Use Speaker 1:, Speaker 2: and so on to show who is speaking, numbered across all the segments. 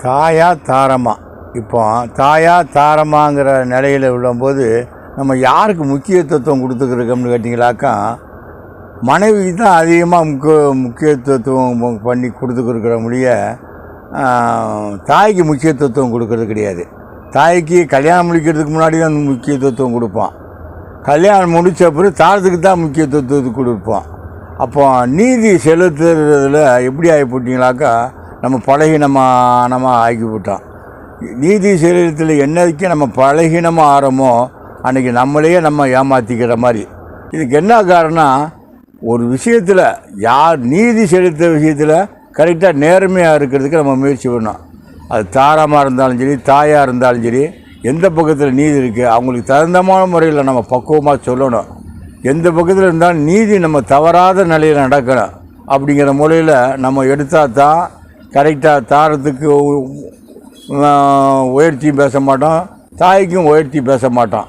Speaker 1: தாயா தாரமா. இப்போ தாயா தாரமாங்கிற நிலையில் உள்ளபோது நம்ம யாருக்கு முக்கியத்துவம் கொடுத்துக்கிறோம்னு கேட்டிங்களாக்கா, மனைவி தான் அதிகமாக முக்கியத்துவம் பண்ணி கொடுத்துக்கிற முடிய தாய்க்கு முக்கியத்துவம் கொடுக்கறது கிடையாது. தாய்க்கு கல்யாணம் முடிக்கிறதுக்கு முன்னாடி தான் முக்கியத்துவம் கொடுப்போம். கல்யாணம் முடித்த பிறகு தாரத்துக்கு தான் முக்கியத்துவத்தை கொடுப்போம். அப்போ நீதி செலுத்துறதுல எப்படி ஆகி போட்டிங்களாக்கா, நம்ம பலகீனமாக ஆகிவிட்டோம். நீதி செலுத்தத்தில் என்னைக்கு நம்ம பலகீனமாக ஆகிறோமோ அன்றைக்கி நம்மளையே நம்ம ஏமாற்றிக்கிற மாதிரி. இதுக்கு என்ன காரணம், ஒரு விஷயத்தில் யார் நீதி செலுத்த விஷயத்தில் கரெக்டாக நேர்மையாக இருக்கிறதுக்கு நம்ம முயற்சி பண்ணோம். அது தாரமாக இருந்தாலும் சரி, தாயாக இருந்தாலும் சரி, எந்த பக்கத்தில் நீதி இருக்குது அவங்களுக்கு தகுந்தமான முறையில் நம்ம பக்குவமாக சொல்லணும். எந்த பக்கத்தில் இருந்தாலும் நீதி நம்ம தவறாத நிலையில் நடக்கணும். அப்படிங்கிற முறையில் நம்ம எடுத்தால் தான் கரெக்டாக தாரத்துக்கு உயர்த்தி பேச மாட்டோம், தாய்க்கும் உயர்த்தி பேச மாட்டோம்.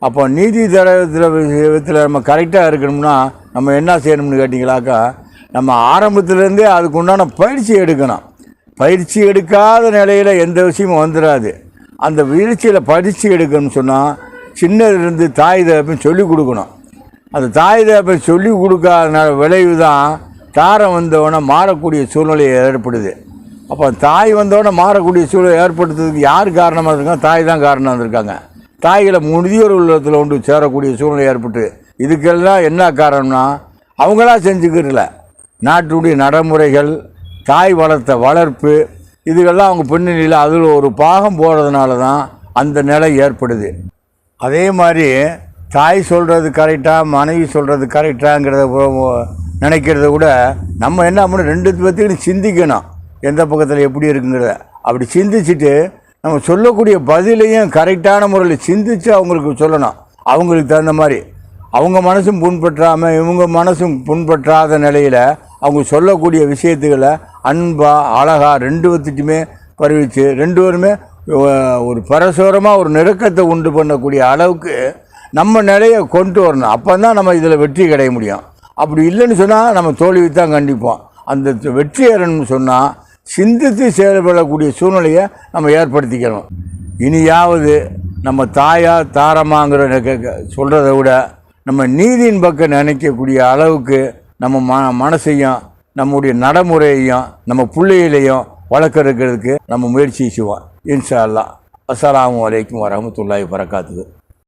Speaker 1: அப்போ நீதி விஷயத்தில் நம்ம கரெக்டாக இருக்கணும்னா நம்ம என்ன செய்யணும்னு கேட்டிங்களாக்கா, நம்ம ஆரம்பத்துலேருந்தே அதுக்கு உண்டான பயிற்சி எடுக்கணும். பயிற்சி எடுக்காத நிலையில் எந்த விஷயமும் வந்துடாது. அந்த வீழ்ச்சியில் பயிற்சி எடுக்கணும்னு சொன்னால் சின்னதுலேருந்து தாய் தகப்பன் சொல்லிக் கொடுக்கணும். அந்த தாய் தகப்பன் சொல்லிக் கொடுக்காத விளைவு தான் தாரம் வந்தவொடனே மாறக்கூடிய சூழ்நிலை ஏற்படுது. அப்போ தாய் வந்தோடனே மாறக்கூடிய சூழ்நிலை ஏற்படுத்துறதுக்கு யார் காரணமாக இருக்காங்க? தாய் தான் காரணமாக இருந்திருக்காங்க. தாய்களை முதியோர் உள்ளத்தில் கொண்டு சேரக்கூடிய சூழ்நிலை ஏற்பட்டு, இதுக்கெல்லாம் என்ன காரணம்னா அவங்களாம் செஞ்சுக்கிறதில்ல. நாட்டுடைய நடைமுறைகள், தாய் வளர்த்த வளர்ப்பு, இதுக்கெல்லாம் அவங்க பின்னணியில் அதில் ஒரு பாகம் போகிறதுனால தான் அந்த நிலை ஏற்படுது. அதே மாதிரி தாய் சொல்கிறது கரெக்டாக, மனைவி சொல்கிறது கரெக்டாங்கிறத நினைக்கிறத விட நம்ம என்ன பண்ணணும், ரெண்டு பற்றியும் சிந்திக்கணும். எந்த பக்கத்தில் எப்படி இருக்குங்கிறத அப்படி சிந்திச்சுட்டு நம்ம சொல்லக்கூடிய பதிலையும் கரெக்டான முறையில் சிந்தித்து அவங்களுக்கு சொல்லணும். அவங்களுக்கு தகுந்த மாதிரி அவங்க மனசும் புண்பற்றாமல் இவங்க மனசும் புண்பற்றாத நிலையில் அவங்க சொல்லக்கூடிய விஷயத்துக்களை அன்பாக அழகாக ரெண்டு பத்திட்டுமே பரவிச்சு ரெண்டு பேருமே ஒரு பரஸ்பரமாக ஒரு நெருக்கத்தை உண்டு பண்ணக்கூடிய அளவுக்கு நம்ம நிலையை கொண்டு வரணும். அப்போ தான் நம்ம இதில் வெற்றி கிடைக்க முடியும். அப்படி இல்லைன்னு சொன்னால் நம்ம தோல்வி தான் கண்டிப்போம். அந்த வெற்றி ஏறணும்னு சொன்னால் சிந்தித்து செயல்படக்கூடிய சூழ்நிலையை நம்ம ஏற்படுத்திக்கணும். இனியாவது நம்ம தாயா தாரமாங்கிற சொல்கிறத விட நம்ம நீதியின் பக்கம் நினைக்கக்கூடிய அளவுக்கு நம்ம மனசையும் நம்முடைய நடைமுறையையும் நம்ம பிள்ளைகளையும் வளர்க்கறதுக்கு நம்ம முயற்சி செய்வோம். இன்ஷா அல்லாஹ். அஸ்ஸலாமு அலைக்கும் வரஹ்மத்துல்லாஹி வபரகாத்துஹு.